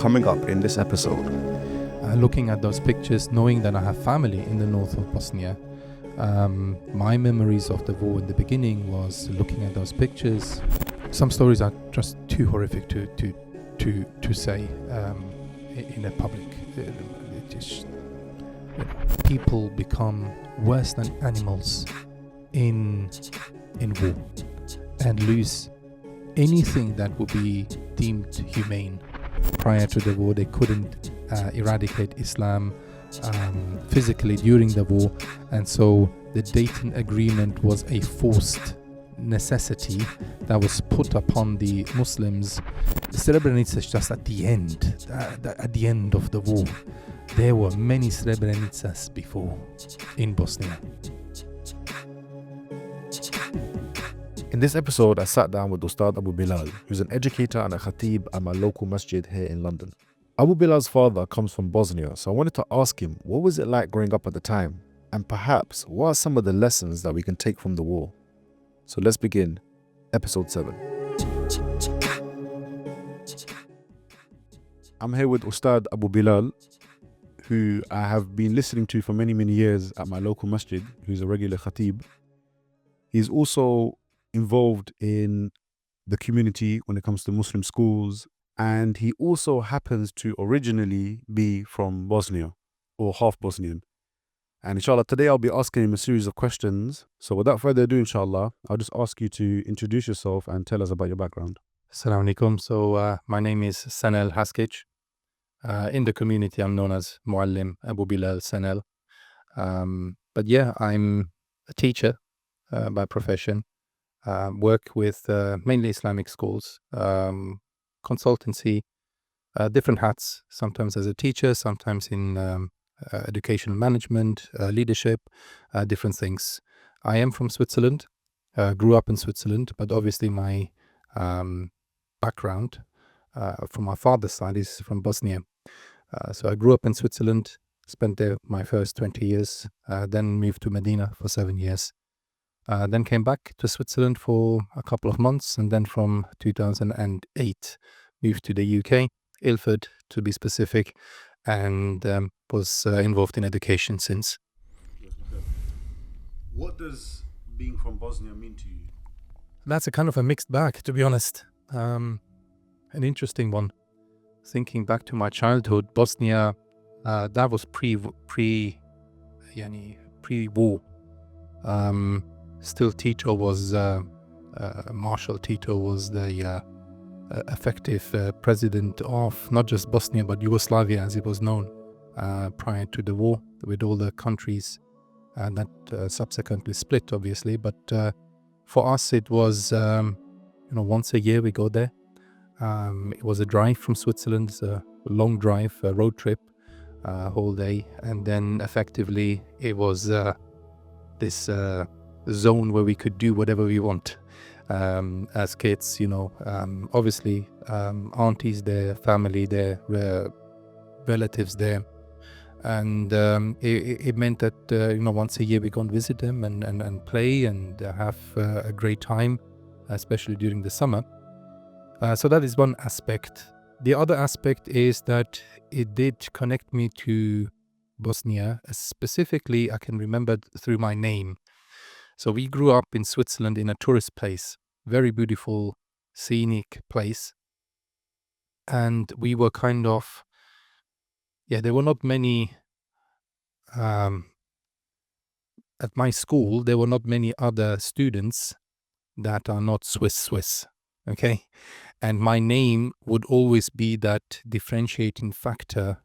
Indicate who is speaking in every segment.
Speaker 1: coming up in this episode.
Speaker 2: Looking at those pictures, knowing that I have family in the north of Bosnia, my memories of the war in the beginning was looking at those pictures. Some stories are just too horrific to say in a public. People become worse than animals in war and lose anything that would be deemed humane. Prior to the war, they couldn't eradicate Islam physically during the war, and so the Dayton Agreement was a forced necessity that was put upon the Muslims. Srebrenica is just at the end of the war. There were many Srebrenicas before in Bosnia.
Speaker 1: In this episode, I sat down with Ustad Abu Bilal, who's an educator and a khatib at my local masjid here in London. Abu Bilal's father comes from Bosnia, so I wanted to ask him, what was it like growing up at the time? And perhaps, what are some of the lessons that we can take from the war? So let's begin episode 7. I'm here with Ustad Abu Bilal, who I have been listening to for many, many years at my local masjid, who's a regular khatib. He's also involved in the community when it comes to Muslim schools, and he also happens to originally be from Bosnia, or half Bosnian. And inshallah, today I'll be asking him a series of questions. So without further ado, inshallah, I'll just ask you to introduce yourself and tell us about your background.
Speaker 2: Assalamu alaikum. So my name is Sanel Haskić. In the community, I'm known as Muallim Abu Bilal Sanel. But yeah, I'm a teacher by profession. Work with mainly Islamic schools, consultancy, different hats, sometimes as a teacher, sometimes in educational management, leadership, different things. I am from Switzerland, grew up in Switzerland, but obviously my background from my father's side is from Bosnia. So I grew up in Switzerland, spent there my first 20 years, then moved to Medina for 7 years. Then came back to Switzerland for a couple of months, and then from 2008 moved to the UK, Ilford to be specific, and was involved in education since.
Speaker 1: What does being from Bosnia mean to you?
Speaker 2: That's a kind of a mixed bag, to be honest. An interesting one. Thinking back to my childhood, Bosnia, that was pre-war. Still, Tito was Marshal Tito was the effective president of not just Bosnia but Yugoslavia, as it was known prior to the war, with all the countries that subsequently split, obviously. But for us, it was once a year we go there. It was a drive from Switzerland, a long drive, a road trip, whole day, and then effectively it was this zone where we could do whatever we want as kids. Obviously aunties there, family there, relatives there, and it meant that once a year we go and visit them and play and have a great time, especially during the summer. So that is one aspect. The other aspect is that it did connect me to Bosnia. Specifically, I can remember through my name. So we grew up in Switzerland in a tourist place, very beautiful, scenic place. And we were kind of, there were not many, at my school, there were not many other students that are not Swiss, okay? And my name would always be that differentiating factor,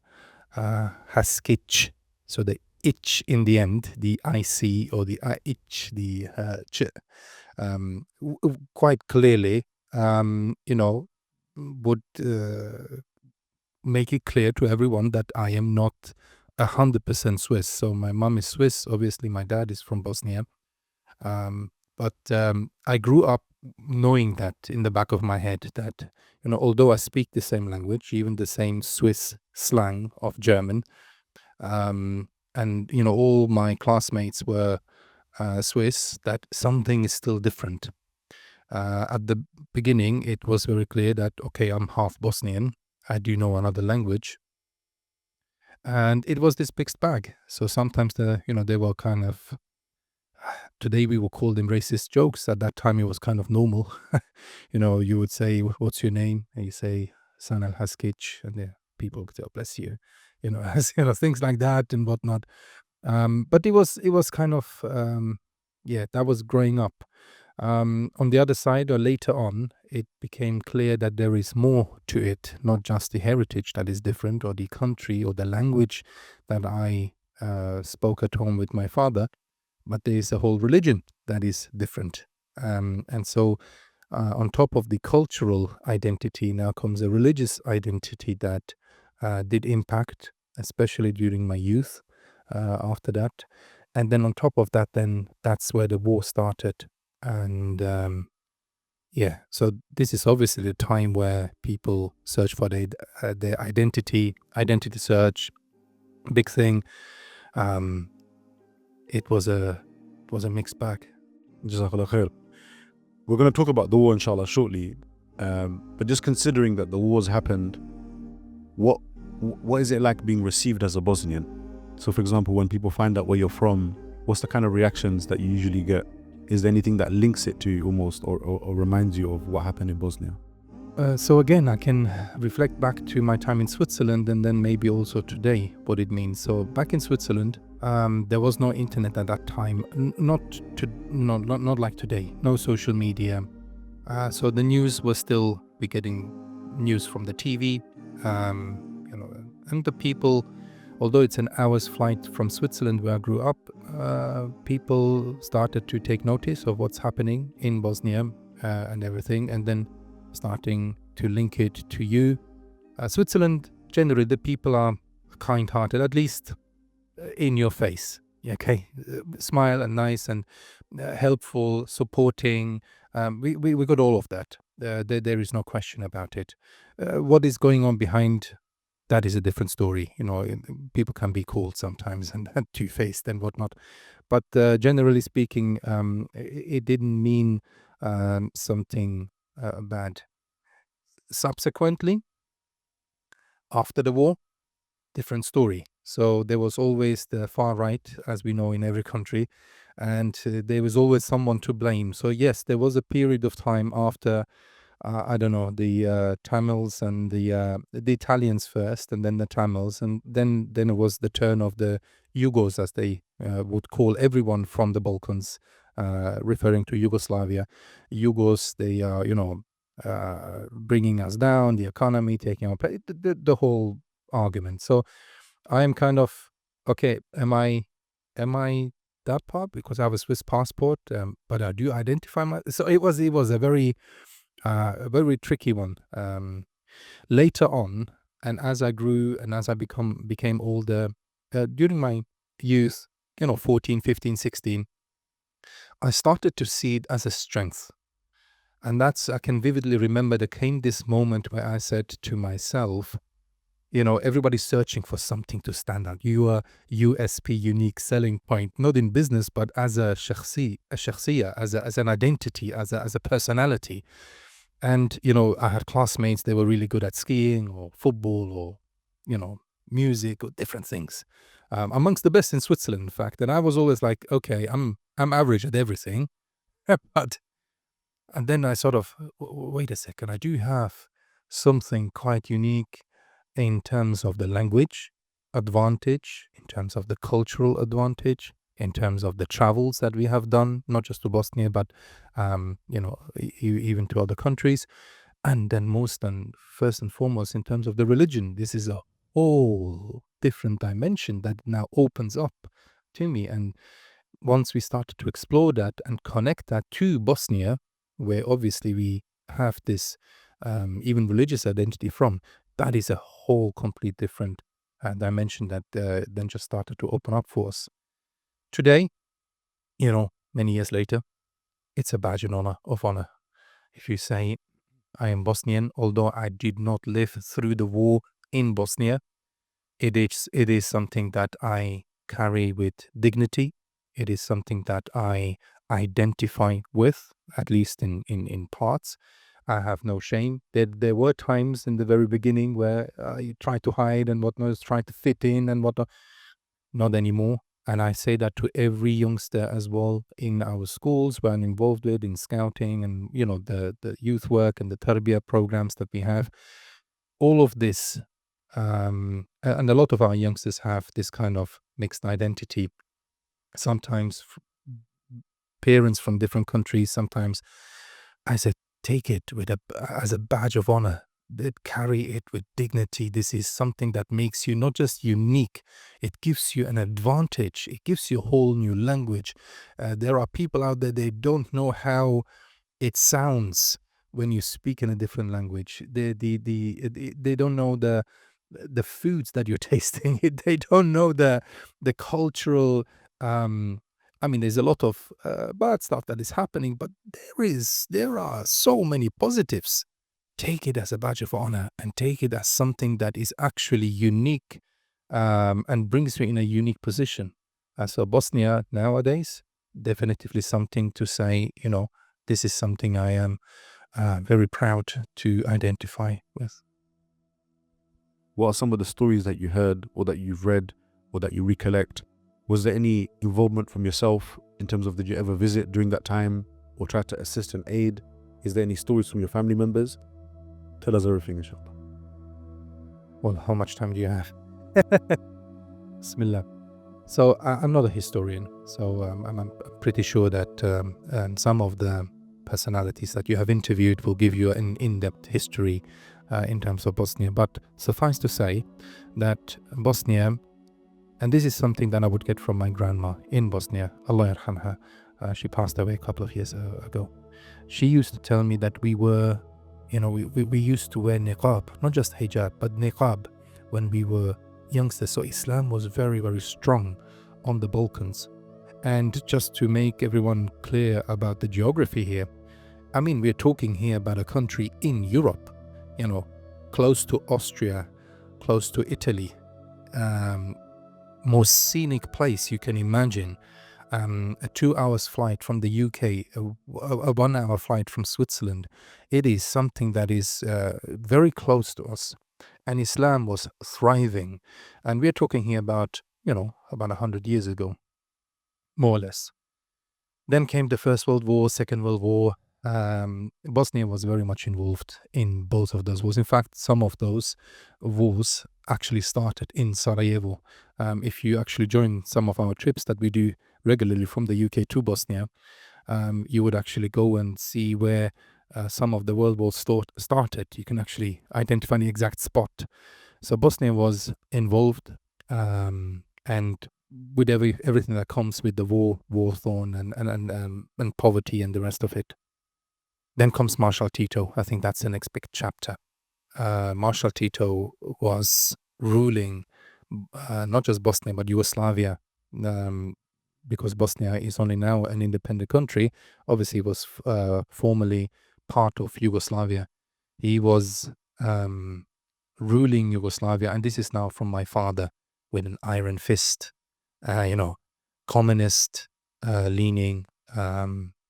Speaker 2: Haskić. So the ich in the end, the IC or the ich, the ch, quite clearly, would make it clear to everyone that I am not 100% Swiss. So my mom is Swiss, obviously my dad is from Bosnia. But I grew up knowing that in the back of my head that, although I speak the same language, even the same Swiss slang of German, and all my classmates were Swiss, that something is still different. At the beginning, it was very clear that, okay, I'm half Bosnian, I do know another language. And it was this mixed bag. So sometimes they were kind of, today we would call them racist jokes. At that time, it was kind of normal. You would say, "What's your name?" And you say, "Sanel Haskić," and people would say, "Oh, bless you," things like that and whatnot. But it was kind of, that was growing up. On the other side, or later on, it became clear that there is more to it, not just the heritage that is different, or the country, or the language that I spoke at home with my father, but there is a whole religion that is different. And so, on top of the cultural identity, now comes a religious identity that did impact, especially during my youth, after that. And then on top of that, then that's where the war started. And so this is obviously the time where people search for their identity search, big thing. It was a mixed bag.
Speaker 1: Jazakallah khair. We're going to talk about the war, inshallah, shortly. But just considering that the wars happened, what is it like being received as a Bosnian? So, for example, when people find out where you're from, what's the kind of reactions that you usually get? Is there anything that links it to you almost, or reminds you of what happened in Bosnia?
Speaker 2: So again, I can reflect back to my time in Switzerland, and then maybe also today what it means. So back in Switzerland, there was no internet at that time, not like today, no social media. So the news was still, we're getting news from the TV, and the people, although it's an hour's flight from Switzerland where I grew up, people started to take notice of what's happening in Bosnia and everything, and then starting to link it to you. Switzerland, generally, the people are kind-hearted, at least in your face. Okay, smile and nice and helpful, supporting. We got all of that. There is no question about it. What is going on behind that is a different story. People can be cold sometimes and two-faced and whatnot. But generally speaking, it didn't mean something bad. Subsequently, after the war, different story. So there was always the far right, as we know in every country, and there was always someone to blame. So yes, there was a period of time after, I don't know, the Tamils and the Italians first, and then the Tamils, and then it was the turn of the Yugos, as they would call everyone from the Balkans, referring to Yugoslavia. Yugos, they are, bringing us down, the economy, taking our place, the whole argument. So I am kind of, okay, am I that part? Because I have a Swiss passport, but I do identify so it was a very tricky one. Later on, and as I grew and as I became older, during my youth, 14, 15, 16, I started to see it as a strength. And I can vividly remember there came this moment where I said to myself, everybody's searching for something to stand out. You are USP, unique selling point, not in business, but as a shakhsiya, as an identity, as a personality. And, I had classmates, they were really good at skiing or football or, music or different things. Amongst the best in Switzerland, in fact. And I was always like, okay, I'm average at everything. And then I sort of, wait a second, I do have something quite unique in terms of the language advantage, in terms of the cultural advantage, in terms of the travels that we have done, not just to Bosnia, but, even to other countries. And then first and foremost, in terms of the religion, this is a whole different dimension that now opens up to me. And once we started to explore that and connect that to Bosnia, where obviously we have this even religious identity from, that is a whole complete different dimension that then just started to open up for us. Today, many years later, it's a badge of honor. If you say, I am Bosnian, although I did not live through the war in Bosnia, it is something that I carry with dignity. It is something that I identify with, at least in parts. I have no shame. There were times in the very beginning where you try to hide and whatnot, try to fit in and whatnot. Not anymore. And I say that to every youngster as well in our schools where I'm involved with, in scouting and, the youth work and the tarbiyah programs that we have. All of this, and a lot of our youngsters have this kind of mixed identity. Sometimes parents from different countries, sometimes I said, take it as a badge of honor. Carry it with dignity. This is something that makes you not just unique, it gives you an advantage. It gives you a whole new language. There are people out there, they don't know how it sounds when you speak in a different language. They don't know the foods that you're tasting. They don't know the cultural. There's a lot of bad stuff that is happening, but there are so many positives. Take it as a badge of honor and take it as something that is actually unique, and brings you in a unique position. So Bosnia nowadays, definitively something to say, this is something I am very proud to identify with.
Speaker 1: What are some of the stories that you heard or that you've read or that you recollect? Was there any involvement from yourself in terms of, did you ever visit during that time or try to assist and aid? Is there any stories from your family members? Tell us everything, inshallah.
Speaker 2: Well, how much time do you have? Bismillah. So I'm not a historian, so I'm pretty sure that some of the personalities that you have interviewed will give you an in-depth history in terms of Bosnia. But suffice to say that Bosnia, and this is something that I would get from my grandma in Bosnia, Allah yarhamha, she passed away a couple of years ago. She used to tell me that we were, we used to wear niqab, not just hijab, but niqab when we were youngsters. So Islam was very, very strong on the Balkans. And just to make everyone clear about the geography here, we're talking here about a country in Europe, close to Austria, close to Italy, most scenic place you can imagine. A 2 hours flight from the UK, a 1 hour flight from Switzerland. It is something that is very close to us. And Islam was thriving. And we're talking here about, about 100 years ago, more or less. Then came the First World War, Second World War. Bosnia was very much involved in both of those wars. In fact, some of those wars actually started in Sarajevo. If you actually join some of our trips that we do regularly from the UK to Bosnia, you would actually go and see where some of the world wars started. You can actually identify the exact spot. So Bosnia was involved, and with everything that comes with the war thorn and poverty and the rest of it. Then comes Marshal Tito. I think that's the next big chapter. Marshal Tito was ruling not just Bosnia, but Yugoslavia, because Bosnia is only now an independent country. Obviously, it was formerly part of Yugoslavia. He was ruling Yugoslavia, and this is now from my father, with an iron fist, communist leaning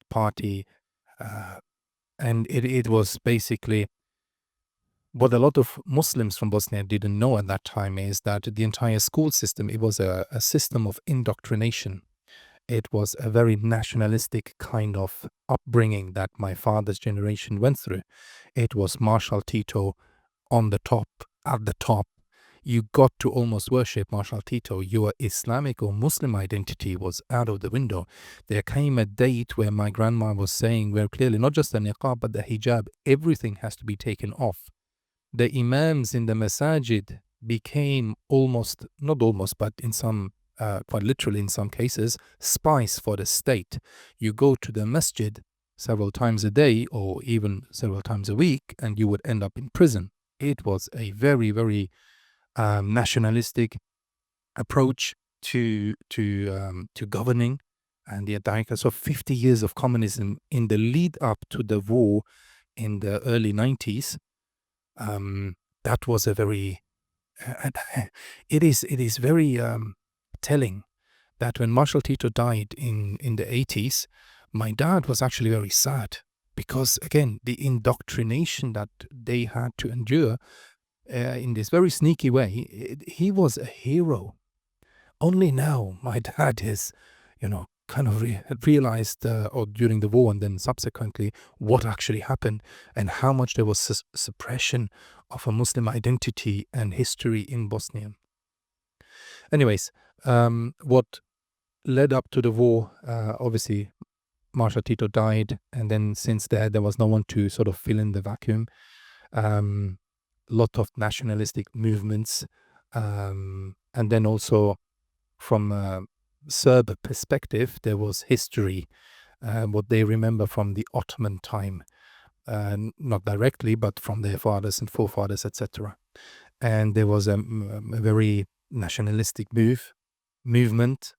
Speaker 2: party. And it was basically what a lot of Muslims from Bosnia didn't know at that time is that the entire school system, it was a system of indoctrination. It was a very nationalistic kind of upbringing that my father's generation went through. It was Marshal Tito on the top, at the top. You got to almost worship Marshal Tito. Your Islamic or Muslim identity was out of the window. There came a date where my grandma was saying very clearly, not just the niqab, but the hijab, everything has to be taken off. The imams in the masajid became not almost, but in some, quite literally in some cases, spies for the state. You go to the masjid several times a day or even several times a week, and you would end up in prison. It was a very, very nationalistic approach to governing and the Adaika. So 50 years of communism in the lead up to the war in the early 90s. That was a very, it is very telling that when Marshal Tito died in the 80s, my dad was actually very sad because again, the indoctrination that they had to endure in this very sneaky way, he was a hero. Only now my dad is, kind of realized, or during the war and then subsequently, what actually happened and how much there was suppression of a Muslim identity and history in Bosnia. Anyways, what led up to the war, obviously, Marshal Tito died, and then since there was no one to sort of fill in the vacuum. Lot of nationalistic movements, and then also from a Serb perspective, there was history, what they remember from the Ottoman time, not directly, but from their fathers and forefathers, etc. And there was a very nationalistic movement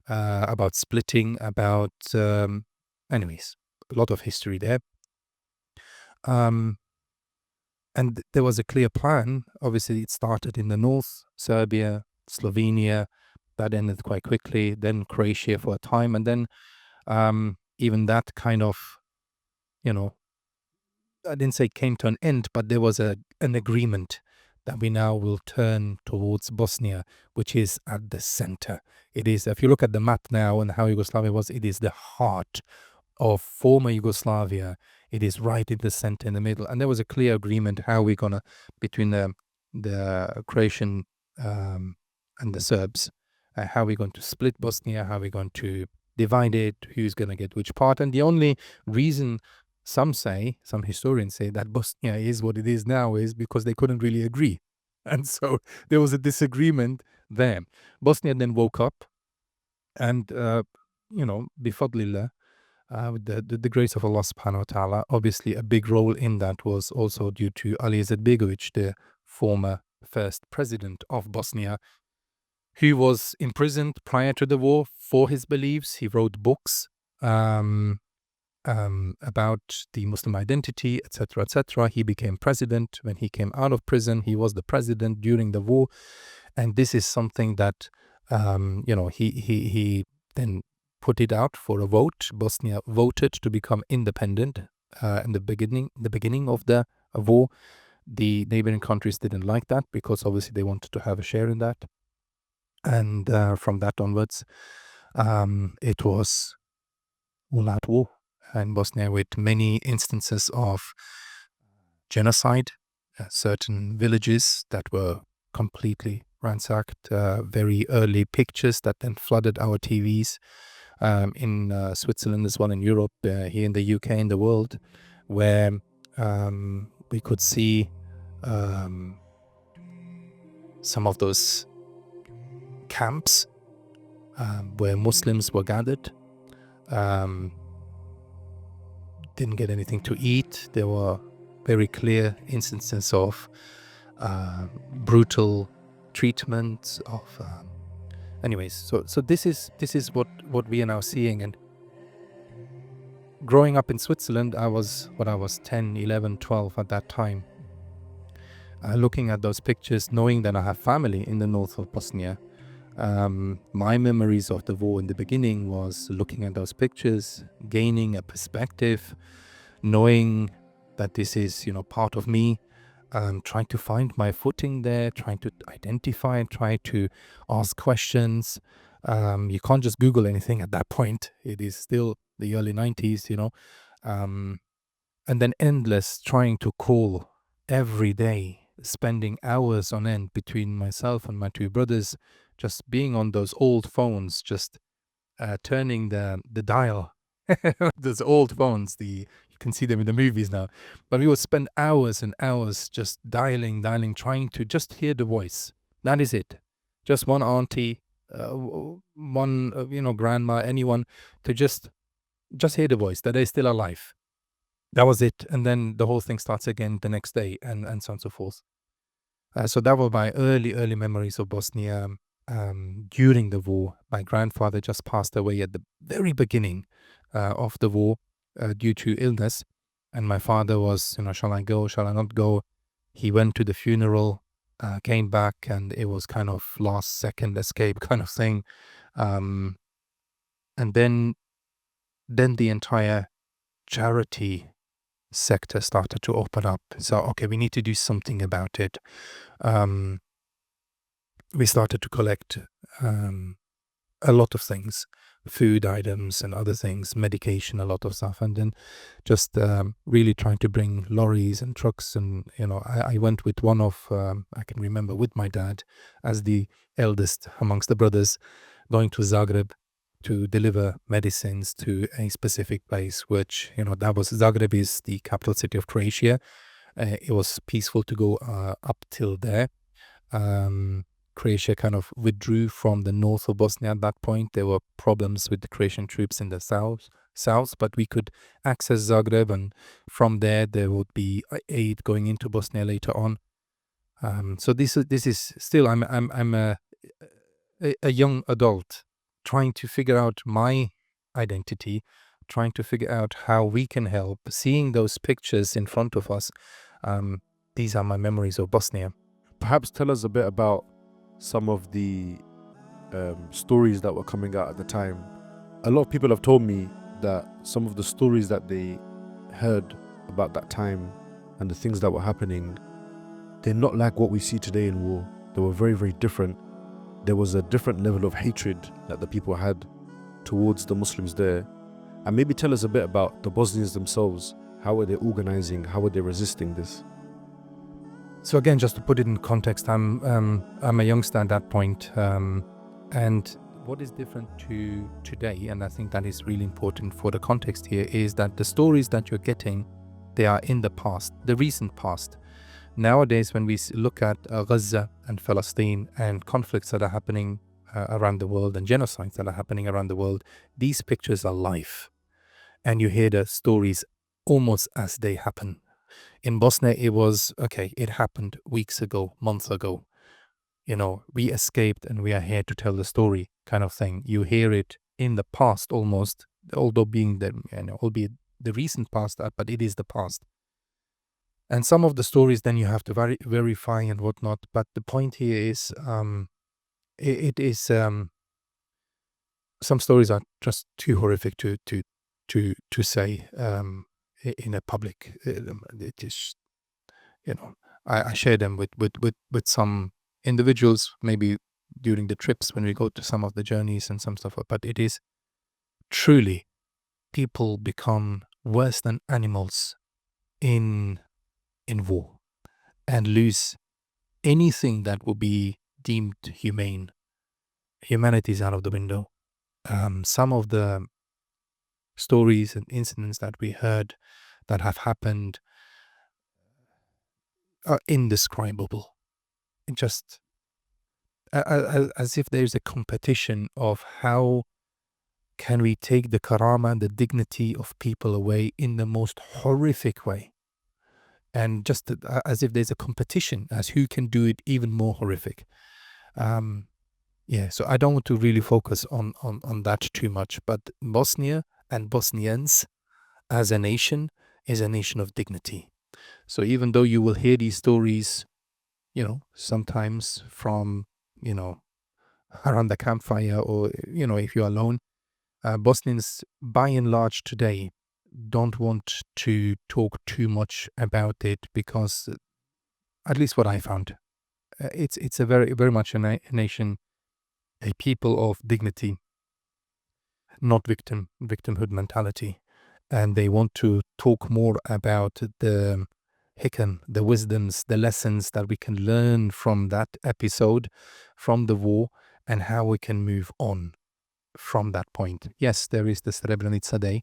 Speaker 2: about splitting, about anyways, a lot of history there. And there was a clear plan. Obviously, it started in the north, Serbia, Slovenia, that ended quite quickly, then Croatia for a time, and then even that kind of, I didn't say came to an end, but there was an agreement that we now will turn towards Bosnia, which is at the center. It is, if you look at the map now and how Yugoslavia was, it is the heart of former Yugoslavia. It is right in the center, in the middle. And there was a clear agreement how we're going to, between the Croatian and the Serbs, how we're going to split Bosnia, how we're going to divide it, who's going to get which part. And the only reason some historians say that Bosnia is what it is now is because they couldn't really agree. And so there was a disagreement there. Bosnia then woke up and, bifadlillah, with the grace of Allah subhanahu wa ta'ala, obviously a big role in that was also due to Ali Izetbegovic, the former first president of Bosnia, who was imprisoned prior to the war for his beliefs. He wrote books about the Muslim identity, etc., etc. He became president. When he came out of prison, he was the president during the war. And this is something that, he then put it out for a vote. Bosnia voted to become independent in the beginning of the war. The neighboring countries didn't like that because obviously they wanted to have a share in that. And from that onwards, it was all-out war in Bosnia with many instances of genocide, certain villages that were completely ransacked, very early pictures that then flooded our TVs in Switzerland as well, in Europe, here in the UK, in the world, where we could see some of those camps where Muslims were gathered, didn't get anything to eat. There were very clear instances of brutal treatment of anyways, so this is what we are now seeing. And growing up in Switzerland, I was 10, 11, 12 at that time, looking at those pictures, knowing that I have family in the north of Bosnia. My memories of the war in the beginning was looking at those pictures, gaining a perspective, knowing that this is, part of me, trying to find my footing there, trying to identify, try to ask questions. You can't just Google anything at that point. It is still the early 90s, and then endless trying to call every day, spending hours on end between myself and my two brothers, just being on those old phones, just turning the dial. Those old phones, you can see them in the movies now. But we would spend hours and hours just dialing, trying to just hear the voice. That is it. Just one auntie, one, grandma, anyone, to just hear the voice that they're still alive. That was it. And then the whole thing starts again the next day, and so on and so forth. So that were my early memories of Bosnia. During the war, my grandfather just passed away at the very beginning of the war due to illness. And my father was, shall I go, shall I not go? He went to the funeral, came back, and it was kind of last second escape kind of thing. And then the entire charity sector started to open up. So, okay, we need to do something about it. We started to collect a lot of things, food items and other things, medication, a lot of stuff, and then just really trying to bring lorries and trucks. And I went with one of I can remember with my dad as the eldest amongst the brothers, going to Zagreb to deliver medicines to a specific place, which that was Zagreb is the capital city of Croatia. It was peaceful to go up till there. Croatia kind of withdrew from the north of Bosnia at that point. There were problems with the Croatian troops in the south, but we could access Zagreb, and from there would be aid going into Bosnia later on. So this is still I'm a young adult trying to figure out my identity, trying to figure out how we can help. Seeing those pictures in front of us, these are my memories of Bosnia.
Speaker 1: Perhaps tell us a bit about some of the stories that were coming out at the time. A lot of people have told me that some of the stories that they heard about that time and the things that were happening, they're not like what we see today in war. They were very, very different. There was a different level of hatred that the people had towards the Muslims there. And maybe tell us a bit about the Bosnians themselves. How were they organizing? How were they resisting this?
Speaker 2: So again, just to put it in context, I'm a youngster at that point, and what is different to today, and I think that is really important for the context here, is that the stories that you're getting, they are in the past, the recent past. Nowadays, when we look at Gaza and Palestine and conflicts that are happening around the world and genocides that are happening around the world, these pictures are live, and you hear the stories almost as they happen. In Bosnia, it was, okay, it happened weeks ago, months ago. We escaped and we are here to tell the story kind of thing. You hear it in the past almost, although being albeit the recent past, but it is the past. And some of the stories then you have to verify and whatnot. But the point here is, it is, some stories are just too horrific to say in a public. It is, I share them with some individuals, maybe during the trips when we go to some of the journeys and some stuff. But it is truly, people become worse than animals in war and lose anything that would be deemed humane. Humanity is out of the window. Some of the stories and incidents that we heard that have happened are indescribable. Just as if there's a competition of how can we take the karama and the dignity of people away in the most horrific way. And just as if there's a competition as who can do it even more horrific. So I don't want to really focus on that too much, but Bosnia and Bosnians as a nation is a nation of dignity. So even though you will hear these stories, sometimes from, around the campfire or, if you're alone, Bosnians by and large today don't want to talk too much about it because, at least what I found, it's a very, very much a nation, a people of dignity, not victimhood mentality. And they want to talk more about the hikam, the wisdoms, the lessons that we can learn from that episode, from the war, and how we can move on from that point. Yes, there is the Srebrenica Day.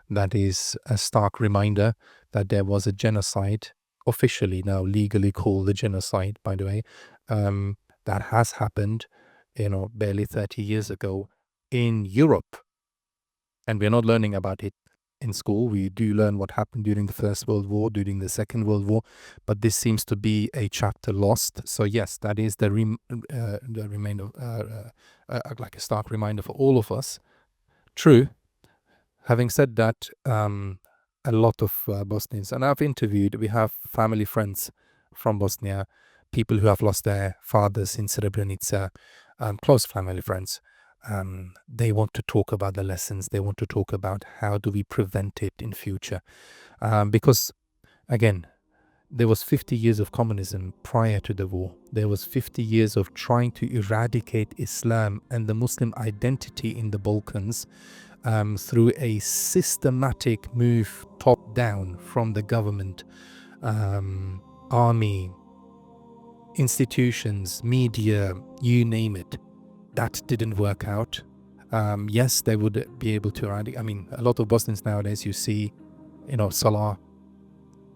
Speaker 2: That is a stark reminder that there was a genocide, officially now legally called a genocide, by the way, that has happened, barely 30 years ago in Europe. And we're not learning about it in school. We do learn what happened during the First World War, during the Second World War, but this seems to be a chapter lost. So yes, that is the remainder, like a stark reminder for all of us. True. Having said that, a lot of Bosnians, and I've interviewed, we have family friends from Bosnia, people who have lost their fathers in Srebrenica, close family friends. They want to talk about the lessons. They want to talk about how do we prevent it in future. Because, again, there was 50 years of communism prior to the war. There was 50 years of trying to eradicate Islam and the Muslim identity in the Balkans through a systematic move top down from the government, army, institutions, media, you name it. That didn't work out. Yes, they would be able to eradicate. I mean, a lot of Bosnians nowadays, you see, Salah,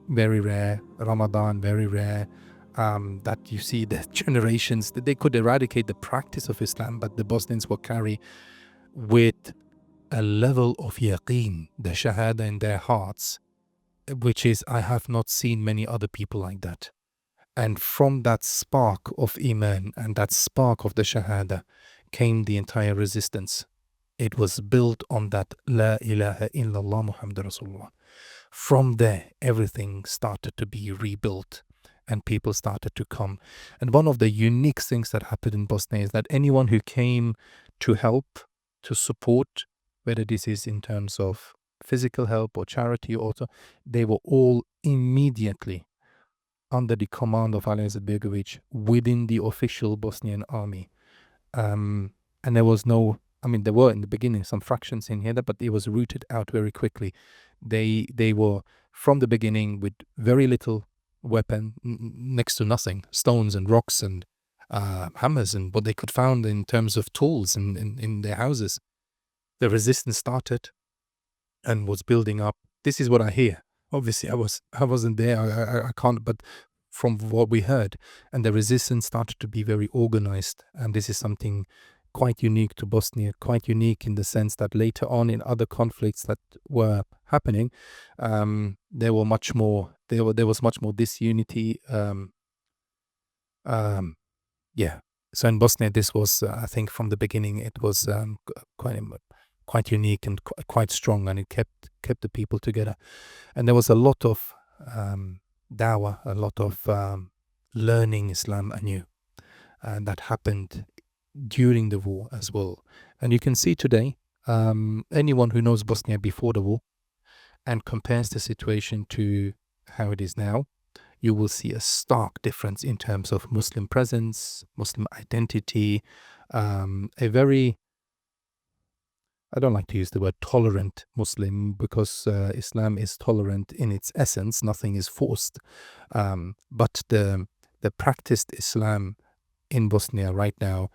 Speaker 2: very rare, Ramadan, very rare. That you see the generations that they could eradicate the practice of Islam, but the Bosnians will carry with a level of yaqeen, the shahada in their hearts, which is, I have not seen many other people like that. And from that spark of iman and that spark of the shahada came the entire resistance. It was built on that La ilaha illallah Muhammad Rasulullah. From there, everything started to be rebuilt and people started to come. And one of the unique things that happened in Bosnia is that anyone who came to help, to support, whether this is in terms of physical help or charity, they were all immediately under the command of Ali Izetbegovic within the official Bosnian army. And there was no, there were in the beginning some fractions in here, but it was rooted out very quickly. They were from the beginning with very little weapon, next to nothing, stones and rocks and hammers and what they could find in terms of tools in their houses. The resistance started and was building up. This is what I hear. Obviously, I wasn't there. I can't, but from what we heard, and the resistance started to be very organized. And this is something quite unique to Bosnia, quite unique in the sense that later on in other conflicts that were happening, there was much more disunity. So in Bosnia, this was, I think, from the beginning, it was quite unique and quite strong, and it kept the people together. And there was a lot of dawah, a lot of learning Islam anew, and that happened during the war as well. And you can see today, anyone who knows Bosnia before the war and compares the situation to how it is now, you will see a stark difference in terms of Muslim presence, Muslim identity, a very, I don't like to use the word tolerant Muslim because Islam is tolerant in its essence, nothing is forced. But the practiced Islam in Bosnia right now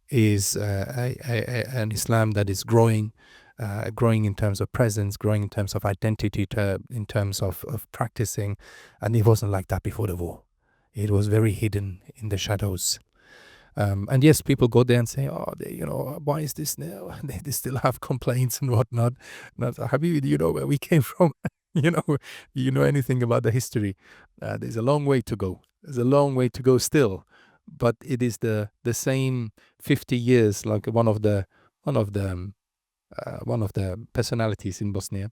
Speaker 2: is an Islam that is growing in terms of presence, growing in terms of identity, in terms of practicing. And it wasn't like that before the war. It was very hidden in the shadows. And yes, people go there and say, why is this now? They still have complaints and whatnot. Habibi, you know where we came from? You know anything about the history? There's a long way to go. There's a long way to go still. But it is the same 50 years, like one of the personalities in Bosnia.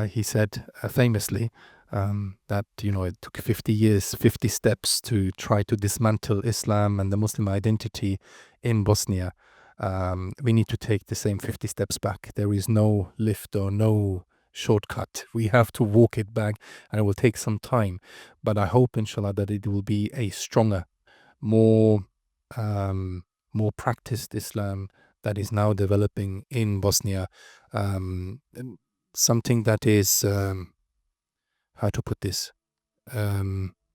Speaker 2: He said famously that it took 50 years, 50 steps to try to dismantle Islam and the Muslim identity in Bosnia. We need to take the same 50 steps back. There is no lift or no shortcut. We have to walk it back, and it will take some time. But I hope, inshallah, that it will be a stronger, more practiced Islam that is now developing in Bosnia. Something that is, how to put this,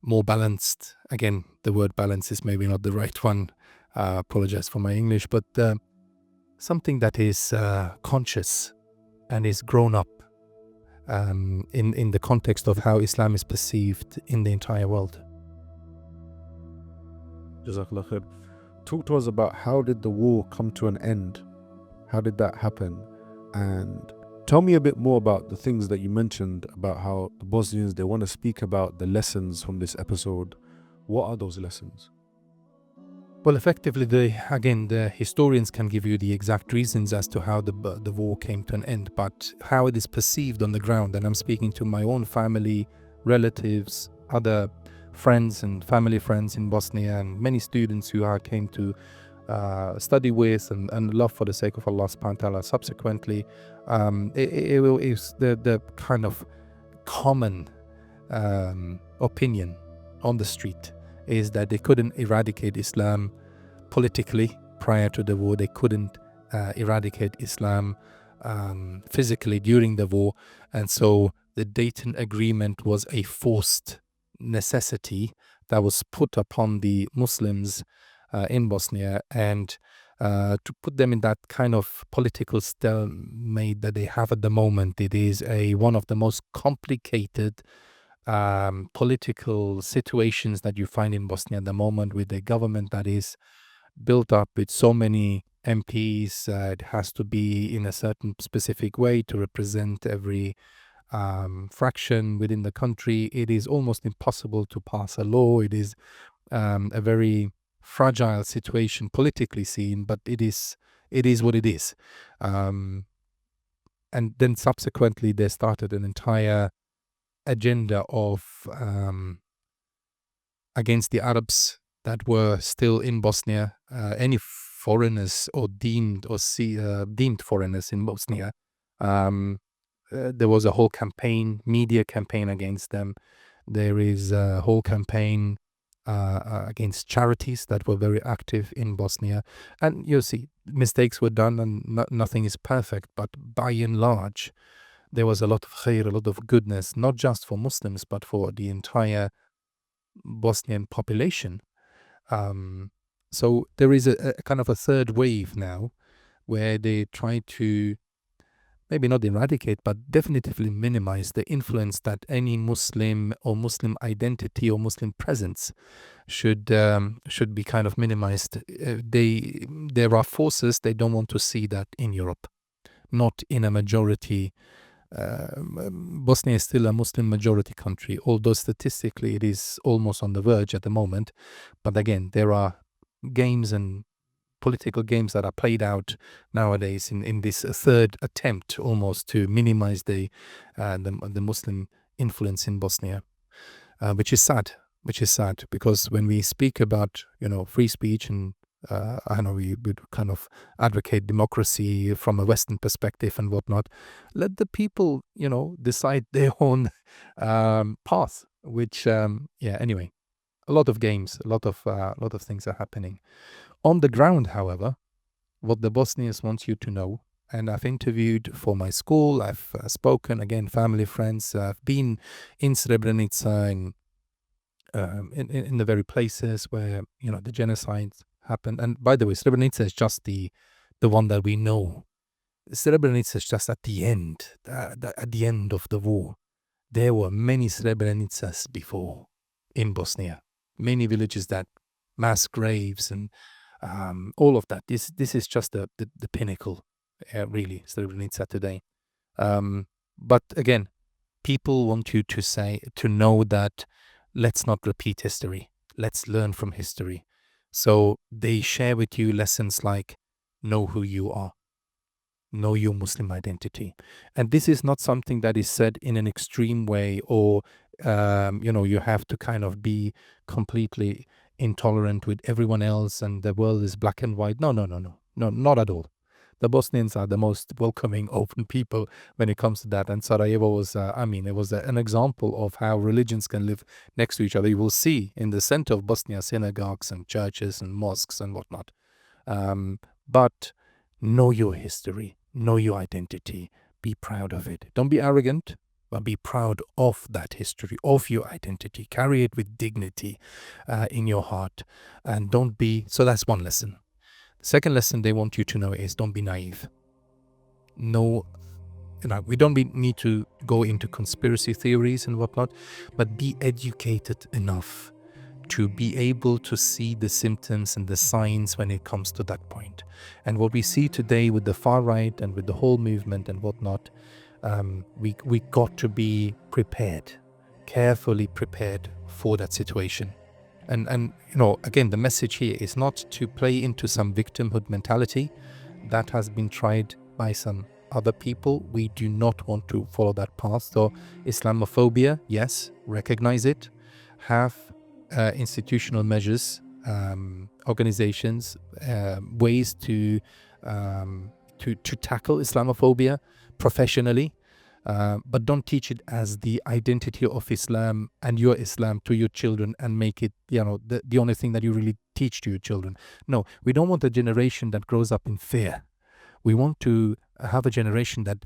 Speaker 2: more balanced. Again, the word balance is maybe not the right one. Apologize for my English, but something that is conscious and is grown up in the context of how Islam is perceived in the entire world.
Speaker 1: Jazakallah khair. Talk to us about how did the war come to an end? How did that happen? And tell me a bit more about the things that you mentioned about how the Bosnians, they want to speak about the lessons from this episode. What are those lessons?
Speaker 2: Well, effectively, the historians can give you the exact reasons as to how the war came to an end, but how it is perceived on the ground, and I'm speaking to my own family, relatives, other friends and family friends in Bosnia, and many students who came to study with and love for the sake of Allah subhanahu wa ta'ala subsequently, is the kind of common opinion on the street is that they couldn't eradicate Islam politically prior to the war. They couldn't eradicate Islam physically during the war. And so the Dayton Agreement was a forced necessity that was put upon the Muslims in Bosnia, and to put them in that kind of political stalemate that they have at the moment. It is one of the most complicated political situations that you find in Bosnia at the moment, with a government that is built up with so many MPs. It has to be in a certain specific way to represent every fraction within the country. It is almost impossible to pass a law. It is a very fragile situation politically seen, but it is what it is. And then subsequently they started an entire agenda of against the Arabs that were still in Bosnia. Any foreigners or deemed foreigners in Bosnia, there was a whole campaign, media campaign against them. There is a whole campaign against charities that were very active in Bosnia. And you see, mistakes were done and nothing is perfect, but by and large, there was a lot of khair, a lot of goodness, not just for Muslims, but for the entire Bosnian population. So there is a kind of a third wave now where they try to maybe not eradicate, but definitively minimize the influence that any Muslim or Muslim identity or Muslim presence should be kind of minimized. There are forces they don't want to see that in Europe, not in a majority. Bosnia is still a Muslim majority country, although statistically it is almost on the verge at the moment. But again, there are games and political games that are played out nowadays in this third attempt almost to minimize the Muslim influence in Bosnia, which is sad. Because when we speak about free speech and I know we would kind of advocate democracy from a Western perspective and whatnot, let the people decide their own path. Which anyway, a lot of games, a lot of things are happening. On the ground, however, what the Bosnians want you to know, and I've interviewed for my school, I've spoken, again, family, friends, I've been in Srebrenica, in the very places where, the genocides happened. And by the way, Srebrenica is just the one that we know. Srebrenica is just at the end, at the end of the war. There were many Srebrenicas before in Bosnia, many villages that mass graves and all of that. This is just the pinnacle, really, Srebrenica today. But again, people want you to know that let's not repeat history. Let's learn from history. So they share with you lessons like know who you are, know your Muslim identity. And this is not something that is said in an extreme way or, you have to kind of be completely intolerant with everyone else and the world is black and white. No, not at all. The Bosnians are the most welcoming, open people when it comes to that. And Sarajevo was, it was an example of how religions can live next to each other. You will see in the center of Bosnia synagogues and churches and mosques and whatnot. But know your history, know your identity, be proud of it. Don't be arrogant, but be proud of that history, of your identity. Carry it with dignity in your heart. And don't be, so that's one lesson. The second lesson they want you to know is don't be naive. No, we don't need to go into conspiracy theories and whatnot, but be educated enough to be able to see the symptoms and the signs when it comes to that point. And what we see today with the far right and with the whole movement and whatnot, we got to be prepared, carefully prepared for that situation. And again, the message here is not to play into some victimhood mentality that has been tried by some other people. We do not want to follow that path. So Islamophobia, yes, recognize it, have institutional measures organizations, ways to tackle Islamophobia professionally, but don't teach it as the identity of Islam and your Islam to your children and make it, the only thing that you really teach to your children. No, we don't want a generation that grows up in fear. We want to have a generation that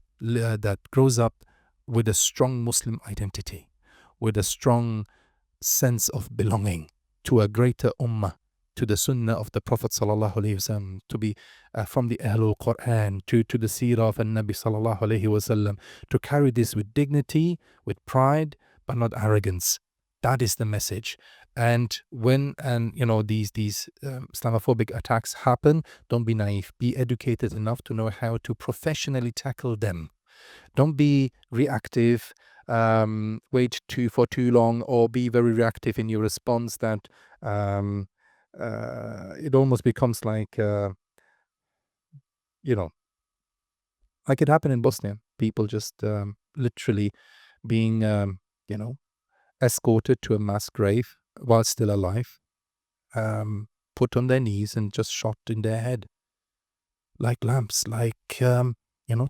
Speaker 2: grows up with a strong Muslim identity, with a strong sense of belonging to a greater ummah, to the sunnah of the Prophet sallallahu alaihi wasallam, to be from the Ahlul Quran, to the seerah of Nabi sallallahu alaihi wasallam, to carry this with dignity, with pride, but not arrogance. That is the message. And when these Islamophobic attacks happen, don't be naive. Be educated enough to know how to professionally tackle them. Don't be reactive. Wait for too long, or be very reactive in your response that it almost becomes like it happened in Bosnia. People just literally being escorted to a mass grave while still alive, put on their knees and just shot in their head like lambs,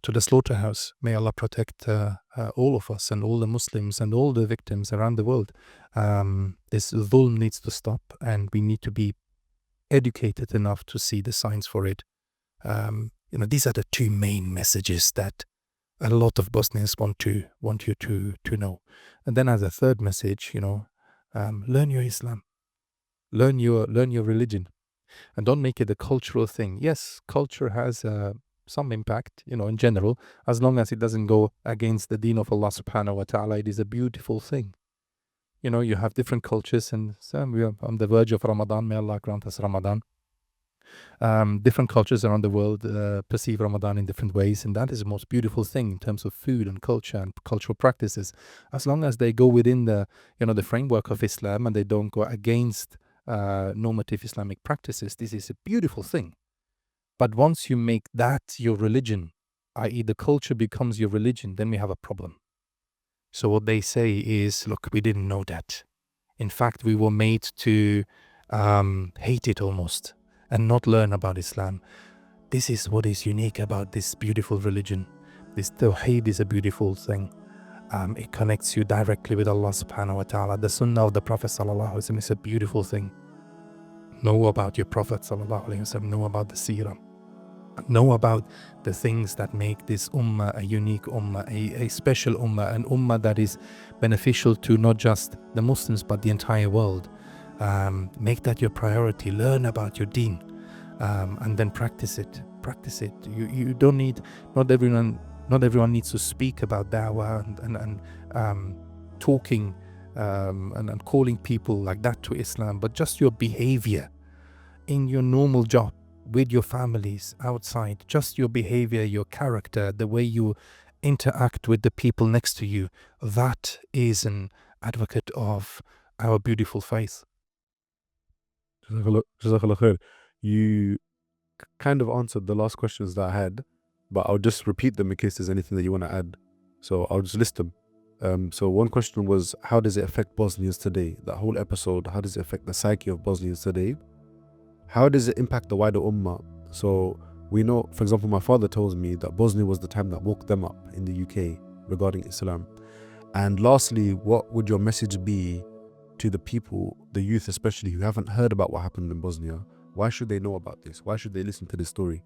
Speaker 2: to the slaughterhouse. May Allah protect all of us and all the Muslims and all the victims around the world. This dhulm needs to stop, and we need to be educated enough to see the signs for it. These are the two main messages that a lot of Bosnians want you to know. And then as a third message, learn your Islam, learn your religion, and don't make it a cultural thing. Yes, culture has some impact, in general, as long as it doesn't go against the deen of Allah subhanahu wa ta'ala. It is a beautiful thing. You have different cultures, and we are on the verge of Ramadan. May Allah grant us Ramadan. Different cultures around the world perceive Ramadan in different ways, and that is the most beautiful thing in terms of food and culture and cultural practices. As long as they go within the framework of Islam and they don't go against normative Islamic practices, this is a beautiful thing. But once you make that your religion, i.e. the culture becomes your religion, then we have a problem. So what they say is, look, we didn't know that. In fact, we were made to hate it almost and not learn about Islam. This is what is unique about this beautiful religion. This tawheed is a beautiful thing. It connects you directly with Allah subhanahu wa ta'ala. The sunnah of the Prophet sallallahu alaihi wasallam is a beautiful thing. Know about your Prophet sallallahu alaihi wasallam. Know about the seerah. Know about the things that make this ummah a unique ummah, a special ummah, an ummah that is beneficial to not just the Muslims but the entire world. Make that your priority. Learn about your deen, and then practice it. You don't need. Not everyone needs to speak about dawah and talking and calling people like that to Islam, but just your behavior in your normal job, with your families, outside, just your behavior, your character, the way you interact with the people next to you, that is an advocate of our beautiful faith.
Speaker 1: Jazakallah khair. You kind of answered the last questions that I had, but I'll just repeat them in case there's anything that you want to add. So I'll just list them. So one question was, how does it affect Bosnians today? That whole episode, how does it affect the psyche of Bosnians today? How does it impact the wider ummah? So we know, for example, my father tells me that Bosnia was the time that woke them up in the UK regarding Islam. And lastly, what would your message be to the people, the youth especially, who haven't heard about what happened in Bosnia? Why should they know about this? Why should they listen to this story?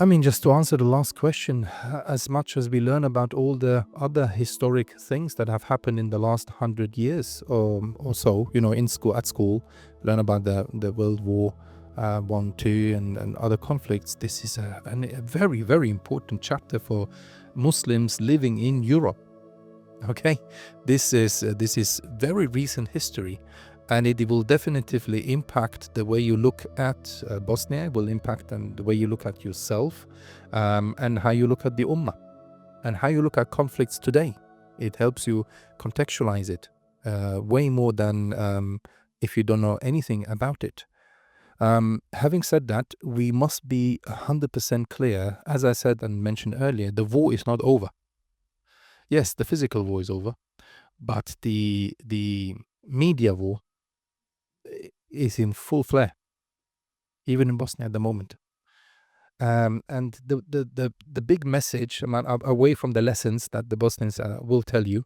Speaker 2: I mean, just to answer the last question, as much as we learn about all the other historic things that have happened in the last 100 years or so, in school, at school, learn about the World War I, II, and other conflicts. This is a very, very important chapter for Muslims living in Europe. Okay, this is very recent history. And it will definitively impact the way you look at Bosnia, will impact the way you look at yourself, and how you look at the ummah, and how you look at conflicts today. It helps you contextualize it way more than if you don't know anything about it. Having said that, we must be 100% clear. As I said and mentioned earlier, the war is not over. Yes, the physical war is over, but the media war is in full flare, even in Bosnia at the moment. And the big message, away from the lessons that the Bosnians will tell you,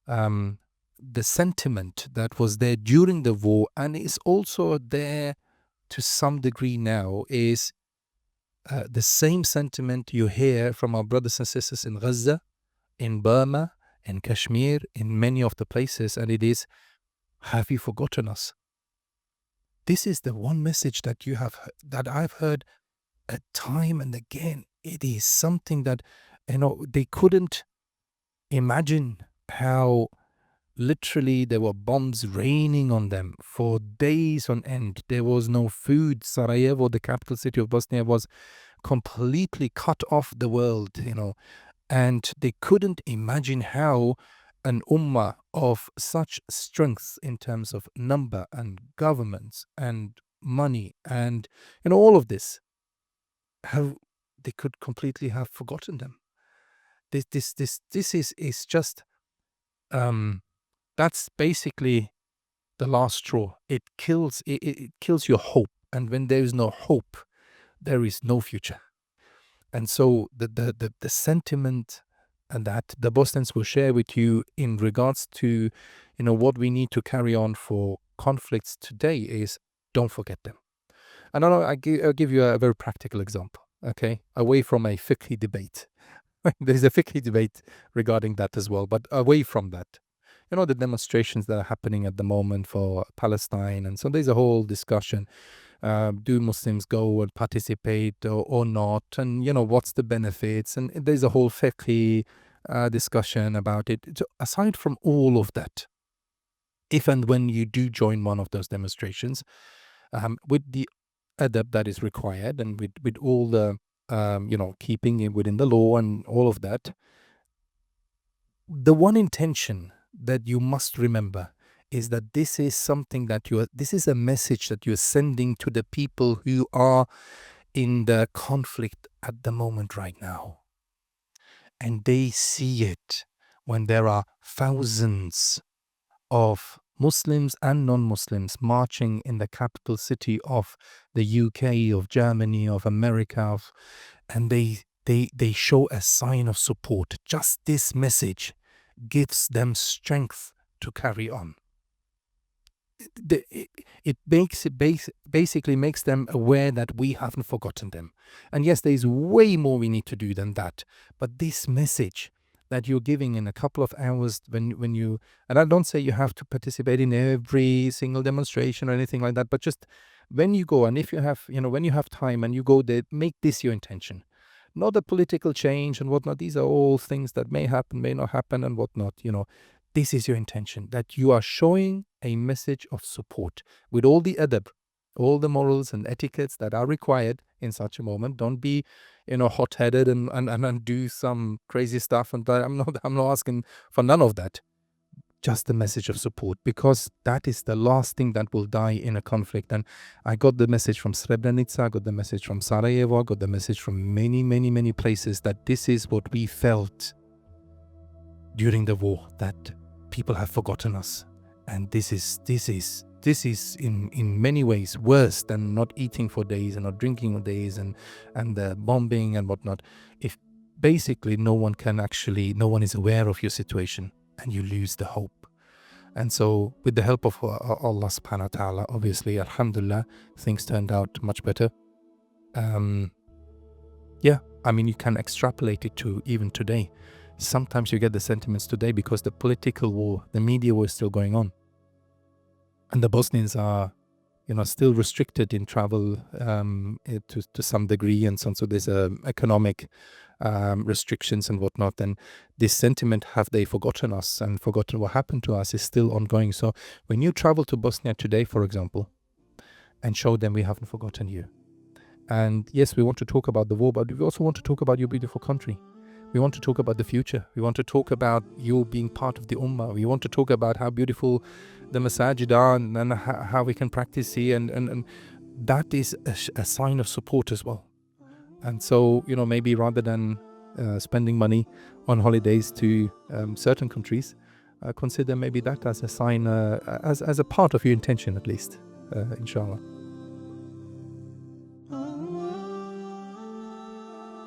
Speaker 2: the sentiment that was there during the war and is also there to some degree now is the same sentiment you hear from our brothers and sisters in Gaza, in Burma, in Kashmir, in many of the places, and it is, have you forgotten us? This is the one message that that I've heard time and again. It is something that, they couldn't imagine how literally there were bombs raining on them for days on end. There was no food. Sarajevo, the capital city of Bosnia, was completely cut off the world, and they couldn't imagine how an ummah of such strength in terms of number and governments and money and all of this, how they could completely have forgotten them. This is just that's basically the last straw. It kills your hope, and when there is no hope, there is no future. And so the sentiment that the Bosnians will share with you in regards to what we need to carry on for conflicts today is, don't forget them. And I'll give you a very practical example, okay? Away from a fiqh debate. There is a fiqh debate regarding that as well, but away from that, the demonstrations that are happening at the moment for Palestine, and so there's a whole discussion. Do Muslims go and participate or not? And, what's the benefits? And there's a whole fiqh discussion about it. So aside from all of that, if and when you do join one of those demonstrations, with the adab that is required and with all the, keeping it within the law and all of that, the one intention that you must remember is that this is something that this is a message that you're sending to the people who are in the conflict at the moment right now. And they see it when there are thousands of Muslims and non-Muslims marching in the capital city of the UK, of Germany, of America, and they show a sign of support. Just this message gives them strength to carry on. It basically makes them aware that we haven't forgotten them. And yes, there is way more we need to do than that. But this message that you're giving in a couple of hours, when you, and I don't say you have to participate in every single demonstration or anything like that, but just when you go, and if you have, when you have time and you go there, make this your intention. Not a political change and whatnot. These are all things that may happen, may not happen, and whatnot. This is your intention, that you are showing a message of support with all the adab, all the morals and etiquettes that are required in such a moment. Don't be, hot-headed and do some crazy stuff. And I'm not asking for none of that. Just the message of support, because that is the last thing that will die in a conflict. And I got the message from Srebrenica, I got the message from Sarajevo, I got the message from many, many, many places that this is what we felt during the war, that people have forgotten us. And this is in many ways worse than not eating for days and not drinking for days and the bombing and whatnot. If basically no one is aware of your situation, and you lose the hope. And so with the help of Allah subhanahu wa ta'ala, obviously, alhamdulillah, things turned out much better. You can extrapolate it to even today. Sometimes you get the sentiments today because the political war, the media war is still going on. And the Bosnians are, still restricted in travel to some degree, and so there's economic restrictions and whatnot. And this sentiment, have they forgotten us and forgotten what happened to us, is still ongoing. So when you travel to Bosnia today, for example, and show them we haven't forgotten you. And yes, we want to talk about the war, but we also want to talk about your beautiful country. We want to talk about the future. We want to talk about you being part of the ummah. We want to talk about how beautiful the masajid are and how we can practice here. And that is a sign of support as well. And so, maybe rather than spending money on holidays to certain countries, consider maybe that as a sign, as a part of your intention at least. inshallah.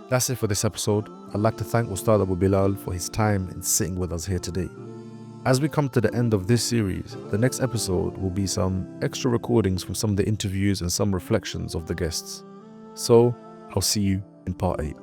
Speaker 1: That's it for this episode. I'd like to thank Ustad Abu Bilal for his time in sitting with us here today. As we come to the end of this series, the next episode will be some extra recordings from some of the interviews and some reflections of the guests. So, I'll see you in part 8.